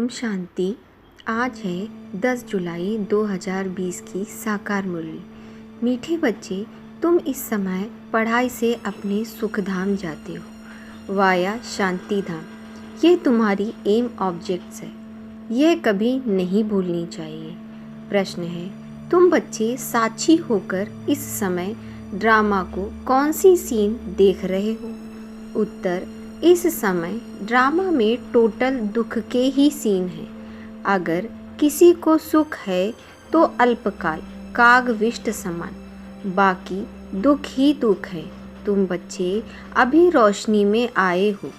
ओम शांति। आज है 10 जुलाई 2020 की साकार मुरली। मीठे बच्चे, तुम इस समय पढ़ाई से अपने सुखधाम जाते हो, वाया शांति धाम। ये तुम्हारी एम ऑब्जेक्ट्स है, यह कभी नहीं भूलनी चाहिए। प्रश्न है, तुम बच्चे साक्षी होकर इस समय ड्रामा को कौन सी सीन देख रहे हो? उत्तर, इस समय ड्रामा में टोटल दुख के ही सीन हैं। अगर किसी को सुख है तो अल्पकाल कागविष्ट समान, बाकी दुख ही दुख है। तुम बच्चे अभी रोशनी में आए हो,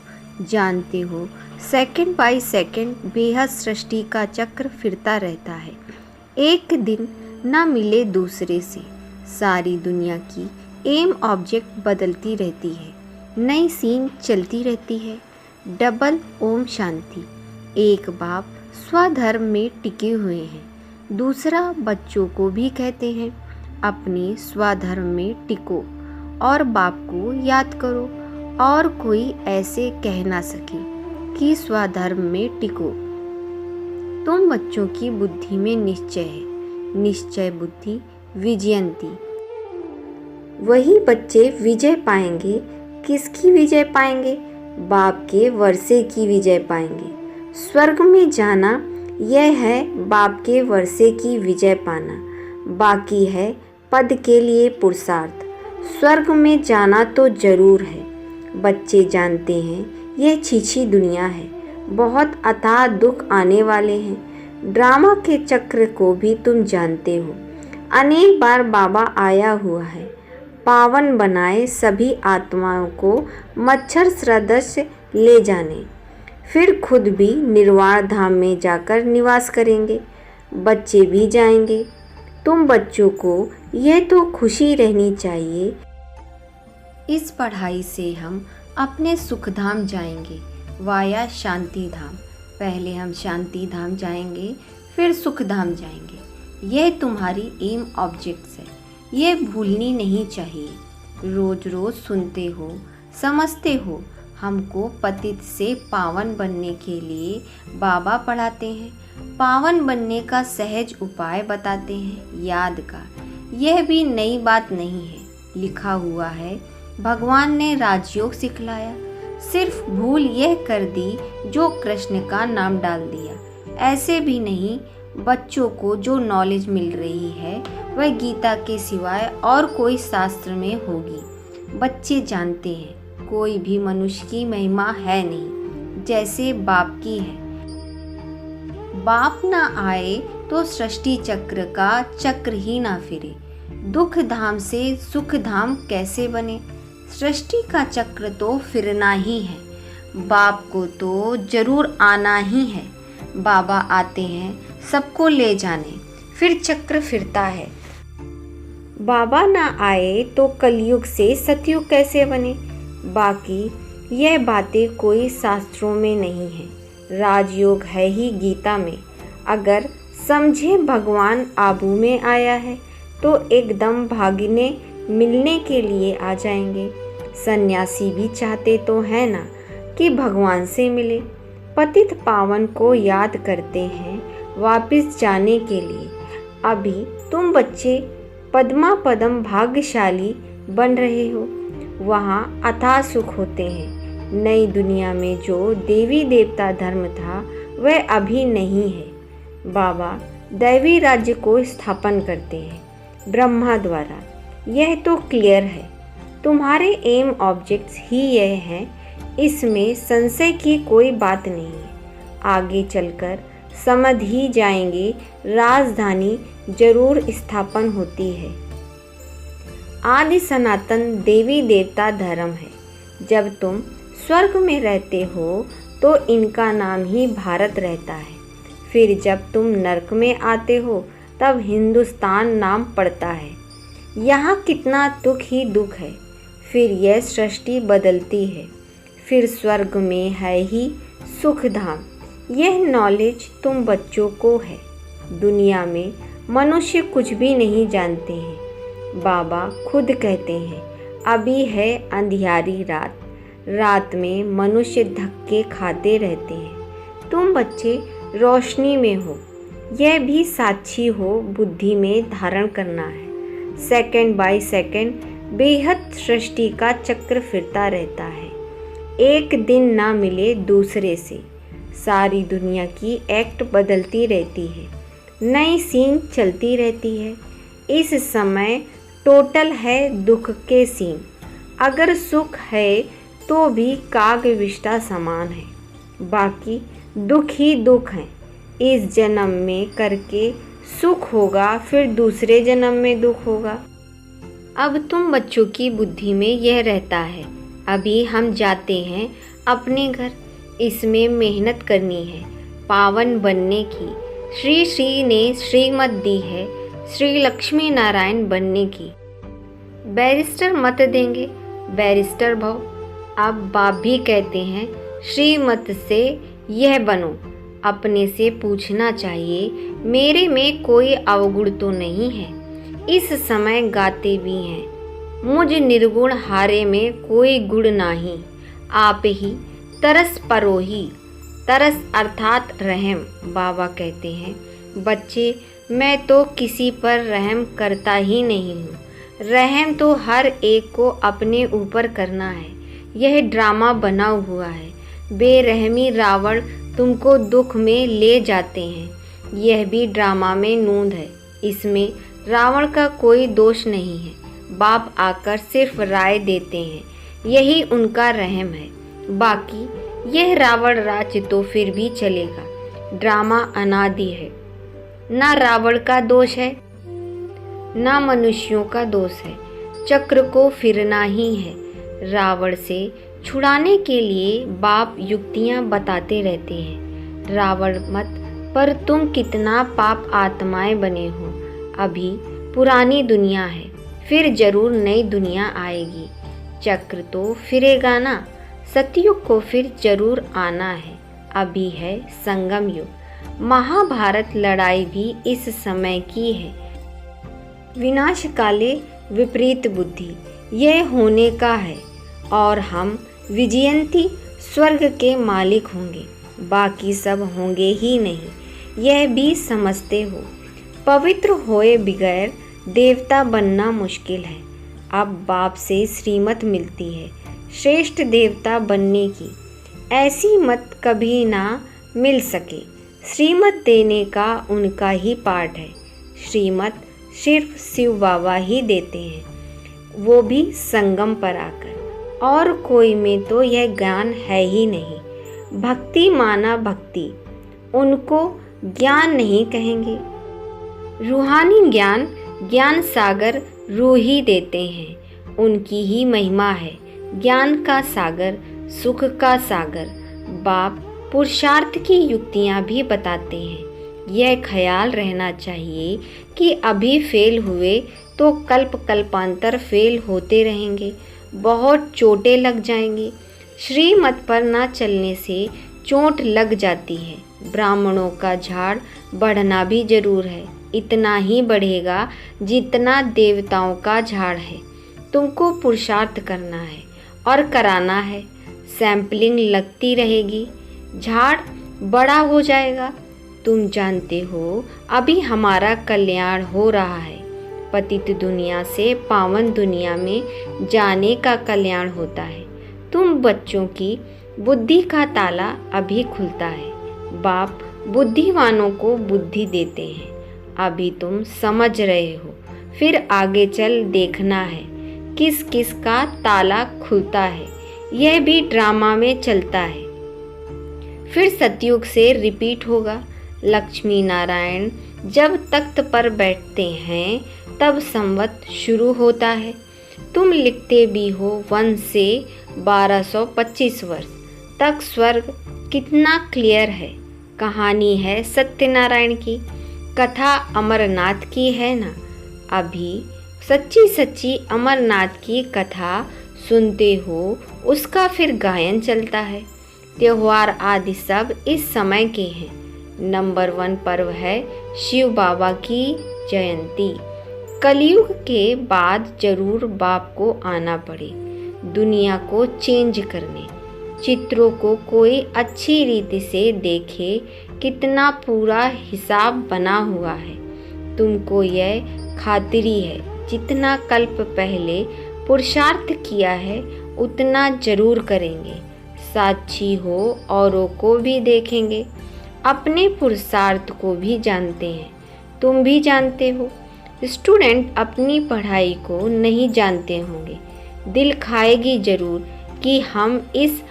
जानते हो सेकंड बाय सेकंड बेहद सृष्टि का चक्र फिरता रहता है। एक दिन न मिले दूसरे से सारी दुनिया की एम ऑब्जेक्ट बदलती रहती है, नई सीन चलती रहती है। डबल ओम शांति। एक बाप स्वधर्म में टिके हुए हैं, दूसरा बच्चों को भी कहते हैं अपने स्वधर्म में टिको और बाप को याद करो। और कोई ऐसे कह ना सके कि स्वधर्म में टिको। तुम बच्चों की बुद्धि में निश्चय है, निश्चय बुद्धि विजयंती। वही बच्चे विजय पाएंगे। किसकी विजय पाएंगे? बाप के वर्षे की विजय पाएंगे। स्वर्ग में जाना यह है बाप के वर्षे की विजय पाना, बाकी है पद के लिए पुरुषार्थ। स्वर्ग में जाना तो जरूर है। बच्चे जानते हैं यह छीछी दुनिया है, बहुत अथाह दुख आने वाले हैं। ड्रामा के चक्र को भी तुम जानते हो, अनेक बार बाबा आया हुआ है पावन बनाए सभी आत्माओं को मच्छर सदृश ले जाने, फिर खुद भी निर्वाण धाम में जाकर निवास करेंगे। बच्चे भी जाएंगे। तुम बच्चों को यह तो खुशी रहनी चाहिए, इस पढ़ाई से हम अपने सुखधाम जाएंगे, वाया शांति धाम। पहले हम शांति धाम जाएंगे, फिर सुखधाम जाएंगे। यह तुम्हारी एम ऑब्जेक्ट्स है, ये भूलनी नहीं चाहिए। रोज रोज सुनते हो, समझते हो। हमको पतित से पावन बनने के लिए बाबा पढ़ाते हैं, पावन बनने का सहज उपाय बताते हैं, याद का। यह भी नई बात नहीं है, लिखा हुआ है। भगवान ने राजयोग सिखलाया, सिर्फ भूल यह कर दी जो कृष्ण का नाम डाल दिया। ऐसे भी नहीं, बच्चों को जो नॉलेज मिल रही है वह गीता के सिवाय और कोई शास्त्र में होगी। बच्चे जानते हैं कोई भी मनुष्य की महिमा है नहीं जैसे बाप की है। बाप ना आए तो सृष्टि चक्र का चक्र ही ना फिरे। दुख धाम से सुख धाम कैसे बने? सृष्टि का चक्र तो फिरना ही है, बाप को तो जरूर आना ही है। बाबा आते हैं सबको ले जाने, फिर चक्र फिरता है। बाबा ना आए तो कलयुग से सतयुग कैसे बने? बाकी यह बातें कोई शास्त्रों में नहीं है, राजयोग है ही गीता में। अगर समझे भगवान आबू में आया है तो एकदम भागने मिलने के लिए आ जाएंगे। सन्यासी भी चाहते तो है ना कि भगवान से मिले। पतित पावन को याद करते हैं वापिस जाने के लिए। अभी तुम बच्चे पद्मा पदम भाग्यशाली बन रहे हो, वहाँ अथाह सुख होते हैं। नई दुनिया में जो देवी देवता धर्म था वह अभी नहीं है। बाबा दैवी राज्य को स्थापन करते हैं ब्रह्मा द्वारा, यह तो क्लियर है। तुम्हारे एम ऑब्जेक्ट्स ही यह हैं, इसमें संशय की कोई बात नहीं है। आगे चलकर समझ ही जाएंगे, राजधानी जरूर स्थापन होती है। आदि सनातन देवी देवता धर्म है। जब तुम स्वर्ग में रहते हो तो इनका नाम ही भारत रहता है। फिर जब तुम नरक में आते हो तब हिंदुस्तान नाम पड़ता है। यहाँ कितना दुख ही दुख है। फिर यह सृष्टि बदलती है, फिर स्वर्ग में है ही सुख धाम। यह नॉलेज तुम बच्चों को है। दुनिया में मनुष्य कुछ भी नहीं जानते हैं। बाबा खुद कहते हैं अभी है अंधियारी रात, रात में मनुष्य धक्के खाते रहते हैं। तुम बच्चे रोशनी में हो, यह भी साक्षी हो बुद्धि में धारण करना है। सेकंड बाय सेकंड बेहद सृष्टि का चक्र फिरता रहता है। एक दिन ना मिले दूसरे से, सारी दुनिया की एक्ट बदलती रहती है, नई सीन चलती रहती है। इस समय टोटल है दुख के सीन। अगर सुख है तो भी कागविष्टा समान है, बाकी दुख ही दुख हैं। इस जन्म में करके सुख होगा, फिर दूसरे जन्म में दुख होगा। अब तुम बच्चों की बुद्धि में यह रहता है, अभी हम जाते हैं अपने घर, इसमें मेहनत करनी है, पावन बनने की। श्री श्री ने श्रीमत दी है, श्री लक्ष्मी नारायण बनने की। बैरिस्टर मत देंगे, बैरिस्टर भव। अब बाप भी कहते हैं श्रीमत से यह बनो। अपने से पूछना चाहिए, मेरे में कोई अवगुण तो नहीं है। इस समय गाते भी हैं, मुझ निर्गुण हारे में कोई गुण नाही। आप ही तरस परोही, तरस अर्थात रहम। बाबा कहते हैं, बच्चे मैं तो किसी पर रहम करता ही नहीं हूँ। रहम तो हर एक को अपने ऊपर करना है। यह ड्रामा बना हुआ है। बेरहमी रावण तुमको दुख में ले जाते हैं, यह भी ड्रामा में नूंद है। इसमें रावण का कोई दोष नहीं है। बाप आकर सिर्फ राय देते हैं, यही उनका रहम है। बाकी यह रावण राज्य तो फिर भी चलेगा। ड्रामा अनादि है, ना रावण का दोष है ना मनुष्यों का दोष है। चक्र को फिरना ही है। रावण से छुड़ाने के लिए बाप युक्तियां बताते रहते हैं। रावण मत पर तुम कितना पाप आत्माएं बने हो। अभी पुरानी दुनिया है, फिर जरूर नई दुनिया आएगी। चक्र तो फिरेगा ना। सतयुग को फिर जरूर आना है। अभी है संगम युग। महाभारत लड़ाई भी इस समय की है। विनाश काले विपरीत बुद्धि, यह होने का है। और हम विजयंती स्वर्ग के मालिक होंगे, बाकी सब होंगे ही नहीं, यह भी समझते हो। पवित्र होए बगैर देवता बनना मुश्किल है। अब बाप से श्रीमत मिलती है श्रेष्ठ देवता बनने की। ऐसी मत कभी ना मिल सके। श्रीमत देने का उनका ही पाठ है। श्रीमत सिर्फ शिव बाबा ही देते हैं, वो भी संगम पर आकर। और कोई में तो यह ज्ञान है ही नहीं। भक्ति माना भक्ति, उनको ज्ञान नहीं कहेंगे। रूहानी ज्ञान ज्ञान सागर रूह ही देते हैं, उनकी ही महिमा है। ज्ञान का सागर, सुख का सागर। बाप पुरुषार्थ की युक्तियाँ भी बताते हैं। यह ख्याल रहना चाहिए कि अभी फेल हुए तो कल्प कल्पांतर फेल होते रहेंगे, बहुत चोटें लग जाएंगी। श्रीमत पर ना चलने से चोट लग जाती है। ब्राह्मणों का झाड़ बढ़ना भी जरूर है, इतना ही बढ़ेगा जितना देवताओं का झाड़ है। तुमको पुरुषार्थ करना है और कराना है। सैंपलिंग लगती रहेगी, झाड़ बड़ा हो जाएगा। तुम जानते हो अभी हमारा कल्याण हो रहा है। पतित दुनिया से पावन दुनिया में जाने का कल्याण होता है। तुम बच्चों की बुद्धि का ताला अभी खुलता है। बाप बुद्धिवानों को बुद्धि देते हैं। अभी तुम समझ रहे हो, फिर आगे चल देखना है किस किस का ताला खुलता है। यह भी ड्रामा में चलता है। फिर सतयुग से रिपीट होगा। लक्ष्मी नारायण जब तख्त पर बैठते हैं तब संवत शुरू होता है। तुम लिखते भी हो 1 से 1225 वर्ष तक। स्वर्ग कितना क्लियर है। कहानी है सत्यनारायण की, कथा अमरनाथ की है ना। अभी सच्ची सच्ची अमरनाथ की कथा सुनते हो, उसका फिर गायन चलता है। त्योहार आदि सब इस समय के हैं। नंबर 1 पर्व है शिव बाबा की जयंती। कलयुग के बाद जरूर बाप को आना पड़े दुनिया को चेंज करने। चित्रों को कोई अच्छी रीति से देखे, कितना पूरा हिसाब बना हुआ है। तुमको यह खातिरी है, जितना कल्प पहले पुरुषार्थ किया है उतना जरूर करेंगे। साक्षी हो, औरों को भी देखेंगे, अपने पुरुषार्थ को भी जानते हैं, तुम भी जानते हो। स्टूडेंट अपनी पढ़ाई को नहीं जानते होंगे, दिल खाएगी जरूर कि हम इस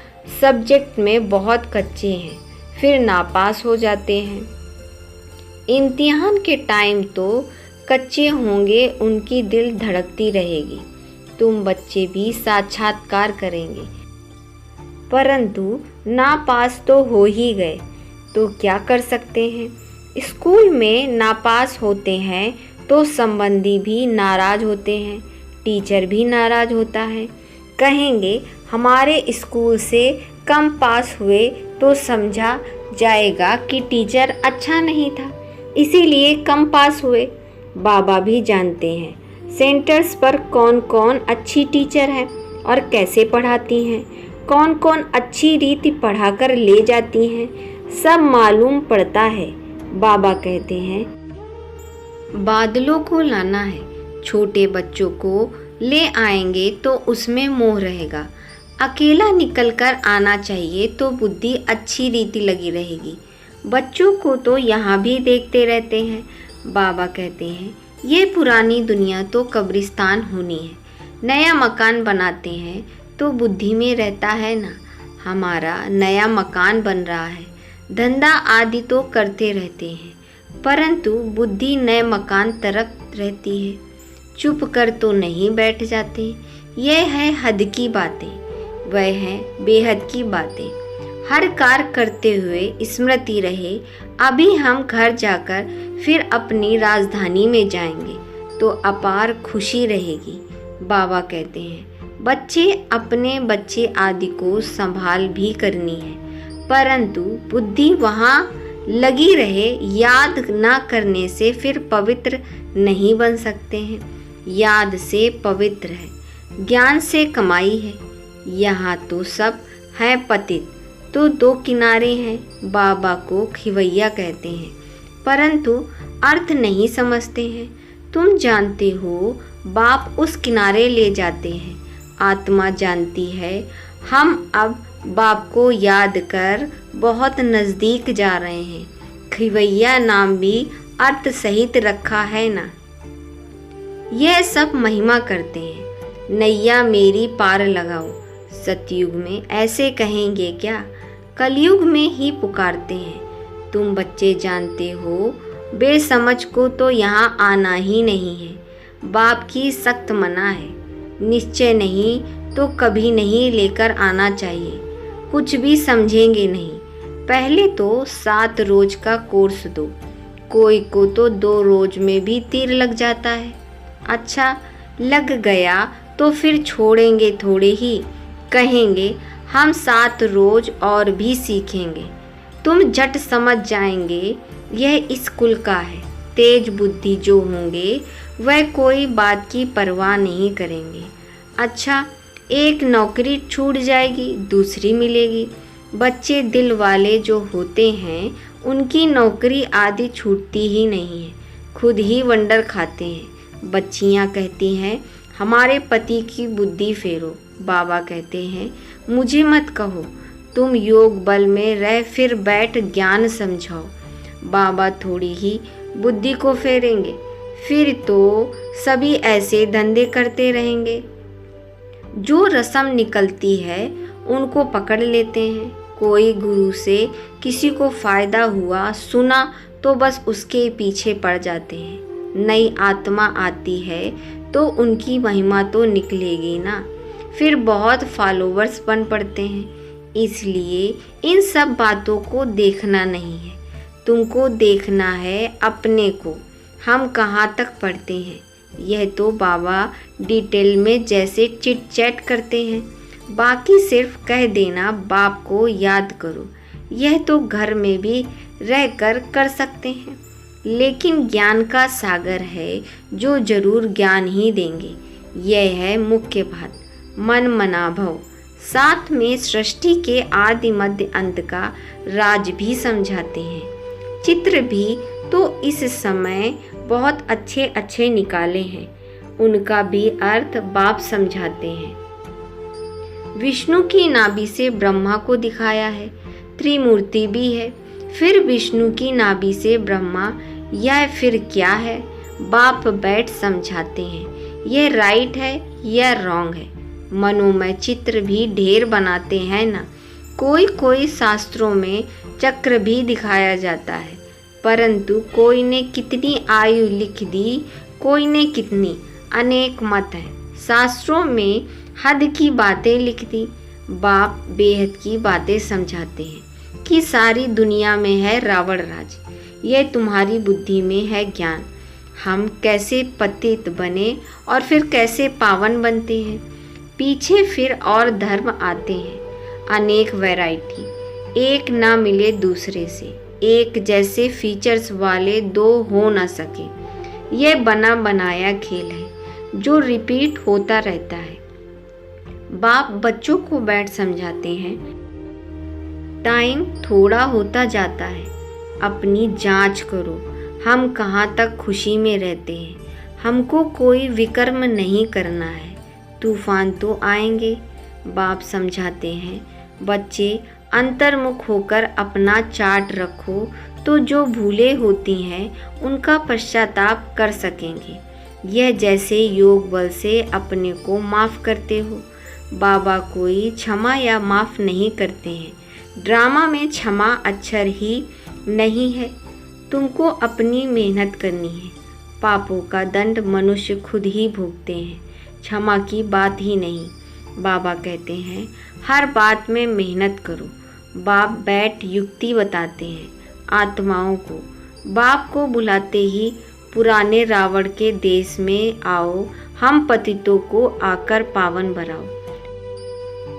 सब्जेक्ट में बहुत कच्चे हैं, फिर नापास हो जाते हैं। इम्तिहान के टाइम तो कच्चे होंगे, उनकी दिल धड़कती रहेगी। तुम बच्चे भी साक्षात्कार करेंगे, परंतु नापास तो हो ही गए तो क्या कर सकते हैं। स्कूल में नापास होते हैं तो संबंधी भी नाराज होते हैं, टीचर भी नाराज होता है। कहेंगे हमारे स्कूल से कम पास हुए तो समझा जाएगा कि टीचर अच्छा नहीं था, इसीलिए कम पास हुए। बाबा भी जानते हैं सेंटर्स पर कौन कौन अच्छी टीचर है और कैसे पढ़ाती हैं, कौन कौन अच्छी रीति पढ़ाकर ले जाती हैं, सब मालूम पड़ता है। बाबा कहते हैं बादलों को लाना है, छोटे बच्चों को ले आएंगे तो उसमें मोह रहेगा। अकेला निकलकर आना चाहिए तो बुद्धि अच्छी रीति लगी रहेगी। बच्चों को तो यहाँ भी देखते रहते हैं। बाबा कहते हैं ये पुरानी दुनिया तो कब्रिस्तान होनी है, नया मकान बनाते हैं तो बुद्धि में रहता है ना, हमारा नया मकान बन रहा है। धंधा आदि तो करते रहते हैं, परंतु बुद्धि नए मकान तरफ रहती है। चुप कर तो नहीं बैठ जाते। यह है हद की बातें, वह है बेहद की बातें। हर कार्य करते हुए स्मृति रहे, अभी हम घर जाकर फिर अपनी राजधानी में जाएंगे तो अपार खुशी रहेगी। बाबा कहते हैं बच्चे अपने बच्चे आदि को संभाल भी करनी है, परंतु बुद्धि वहाँ लगी रहे। याद ना करने से फिर पवित्र नहीं बन सकते हैं। याद से पवित्र है, ज्ञान से कमाई है। यहाँ तो सब है पतित, तो दो किनारे हैं। बाबा को खिवैया कहते हैं, परंतु अर्थ नहीं समझते हैं। तुम जानते हो बाप उस किनारे ले जाते हैं। आत्मा जानती है हम अब बाप को याद कर बहुत नज़दीक जा रहे हैं। खिवैया नाम भी अर्थ सहित रखा है ना। यह सब महिमा करते हैं, नैया मेरी पार लगाओ। सतयुग में ऐसे कहेंगे क्या, कलयुग में ही पुकारते हैं। तुम बच्चे जानते हो बेसमझ को तो यहाँ आना ही नहीं है। बाप की सख्त मना है, निश्चय नहीं तो कभी नहीं लेकर आना चाहिए। कुछ भी समझेंगे नहीं। पहले तो 7 रोज का कोर्स दो, कोई को तो 2 रोज में भी तीर लग जाता है। अच्छा लग गया तो फिर छोड़ेंगे थोड़े ही, कहेंगे हम 7 रोज और भी सीखेंगे। तुम झट समझ जाएंगे यह इस कुल का है। तेज बुद्धि जो होंगे वह कोई बात की परवाह नहीं करेंगे। अच्छा एक नौकरी छूट जाएगी, दूसरी मिलेगी। बच्चे दिल वाले जो होते हैं उनकी नौकरी आदि छूटती ही नहीं है, खुद ही वंडर खाते हैं। बच्चियां कहती हैं हमारे पति की बुद्धि फेरो। बाबा कहते हैं मुझे मत कहो, तुम योग बल में रह फिर बैठ ज्ञान समझाओ। बाबा थोड़ी ही बुद्धि को फेरेंगे, फिर तो सभी ऐसे धंधे करते रहेंगे। जो रस्म निकलती है उनको पकड़ लेते हैं। कोई गुरु से किसी को फ़ायदा हुआ सुना तो बस उसके पीछे पड़ जाते हैं। नई आत्मा आती है तो उनकी महिमा तो निकलेगी ना, फिर बहुत फॉलोवर्स बन पड़ते हैं। इसलिए इन सब बातों को देखना नहीं है, तुमको देखना है अपने को। हम कहाँ तक पढ़ते हैं यह तो बाबा डिटेल में जैसे चिट चैट करते हैं, बाकी सिर्फ कह देना बाप को याद करो। यह तो घर में भी रहकर कर सकते हैं, लेकिन ज्ञान का सागर है जो जरूर ज्ञान ही देंगे। यह है मुख्य बात। मन मना भव, साथ में सृष्टि के आदि मध्य अंत का राज भी समझाते हैं। चित्र भी तो इस समय बहुत अच्छे अच्छे निकाले हैं, उनका भी अर्थ बाप समझाते हैं। विष्णु की नाभि से ब्रह्मा को दिखाया है, त्रिमूर्ति भी है। फिर विष्णु की नाभि से ब्रह्मा, यह फिर क्या है? बाप बैठ समझाते हैं, यह राइट है, यह रॉन्ग है। मनोमय चित्र भी ढेर बनाते हैं ना। कोई कोई शास्त्रों में चक्र भी दिखाया जाता है, परंतु कोई ने कितनी आयु लिख दी, कोई ने कितनी, अनेक मत है। शास्त्रों में हद की बातें लिख दी, बाप बेहद की बातें समझाते हैं कि सारी दुनिया में है रावण राज, यह तुम्हारी बुद्धि में है ज्ञान। हम कैसे पतित बने और फिर कैसे पावन बनते हैं। पीछे फिर और धर्म आते हैं, अनेक वैरायटी, एक ना मिले दूसरे से। एक जैसे फीचर्स वाले दो हो ना सके। यह बना बनाया खेल है जो रिपीट होता रहता है। बाप बच्चों को बैठ समझाते हैं, टाइम थोड़ा होता जाता है, अपनी जांच करो, हम कहाँ तक खुशी में रहते हैं। हमको कोई विकर्म नहीं करना है, तूफान तो आएंगे। बाप समझाते हैं, बच्चे अंतर्मुख होकर अपना चार्ट रखो तो जो भूलें होती हैं उनका पश्चाताप कर सकेंगे। यह जैसे योग बल से अपने को माफ़ करते हो। बाबा कोई क्षमा या माफ़ नहीं करते हैं। ड्रामा में क्षमा अक्षर ही नहीं है, तुमको अपनी मेहनत करनी है। पापों का दंड मनुष्य खुद ही भोगते हैं, क्षमा की बात ही नहीं। बाबा कहते हैं हर बात में मेहनत करो। बाप बैठ युक्ति बताते हैं आत्माओं को। बाप को बुलाते ही पुराने रावण के देश में आओ, हम पतितों को आकर पावन बनाओ।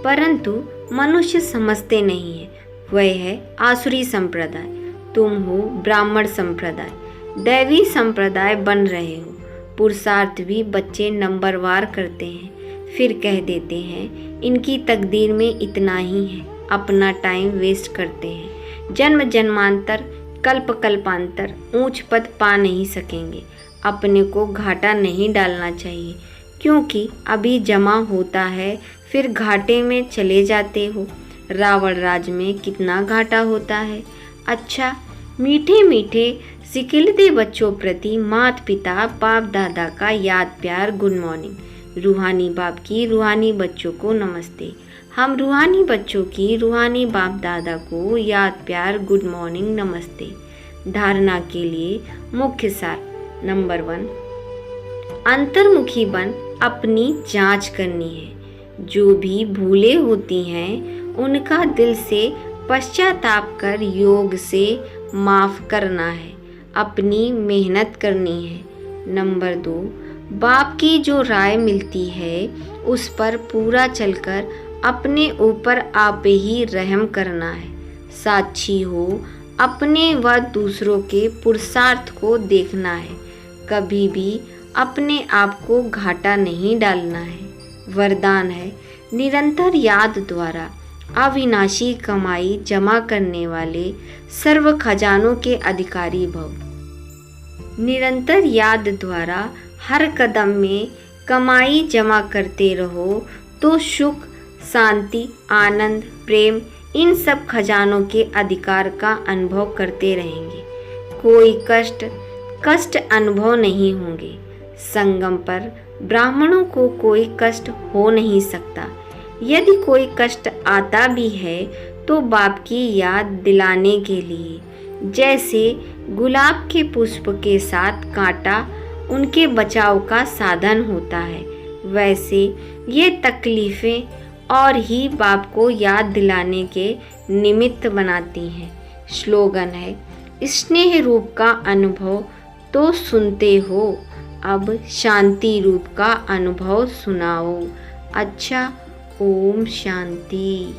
परंतु मनुष्य समझते नहीं है, वह है आसुरी संप्रदाय। तुम हो ब्राह्मण संप्रदाय, दैवी संप्रदाय बन रहे हो। पुरुषार्थ भी बच्चे नंबरवार करते हैं, फिर कह देते हैं इनकी तकदीर में इतना ही है, अपना टाइम वेस्ट करते हैं। जन्म जन्मांतर कल्प कल्पांतर ऊंच पद पा नहीं सकेंगे। अपने को घाटा नहीं डालना चाहिए, क्योंकि अभी जमा होता है, फिर घाटे में चले जाते हो। रावण राज में कितना घाटा होता है। अच्छा, मीठे मीठे सिकिलते बच्चों प्रति माता पिता बाप दादा का याद प्यार गुड मॉर्निंग। रूहानी बाप की रूहानी बच्चों को नमस्ते। हम रूहानी बच्चों की रूहानी बाप दादा को याद प्यार गुड मॉर्निंग नमस्ते। धारणा के लिए मुख्य सार नंबर 1, अंतर्मुखी बन अपनी जांच करनी है। जो भी भूलें होती हैं उनका दिल से पश्चाताप कर योग से माफ़ करना है, अपनी मेहनत करनी है। नंबर 2, बाप की जो राय मिलती है उस पर पूरा चलकर अपने ऊपर आप ही रहम करना है। साक्षी हो, अपने व दूसरों के पुरुषार्थ को देखना है। कभी भी अपने आप को घाटा नहीं डालना है। वरदान है निरंतर याद द्वारा अविनाशी कमाई जमा करने वाले सर्व खजानों के अधिकारी भव। निरंतर याद द्वारा हर कदम में कमाई जमा करते रहो तो सुख, शांति, आनंद, प्रेम, इन सब खजानों के अधिकार का अनुभव करते रहेंगे। कोई कष्ट अनुभव नहीं होंगे। संगम पर ब्राह्मणों को कोई कष्ट हो नहीं सकता। यदि कोई कष्ट आता भी है तो बाप की याद दिलाने के लिए। जैसे गुलाब के पुष्प के साथ कांटा उनके बचाव का साधन होता है, वैसे ये तकलीफ़ें और ही बाप को याद दिलाने के निमित्त बनाती हैं। स्लोगन है, स्नेह रूप का अनुभव तो सुनते हो, अब शांति रूप का अनुभव सुनाओ। अच्छा, ओम शांति।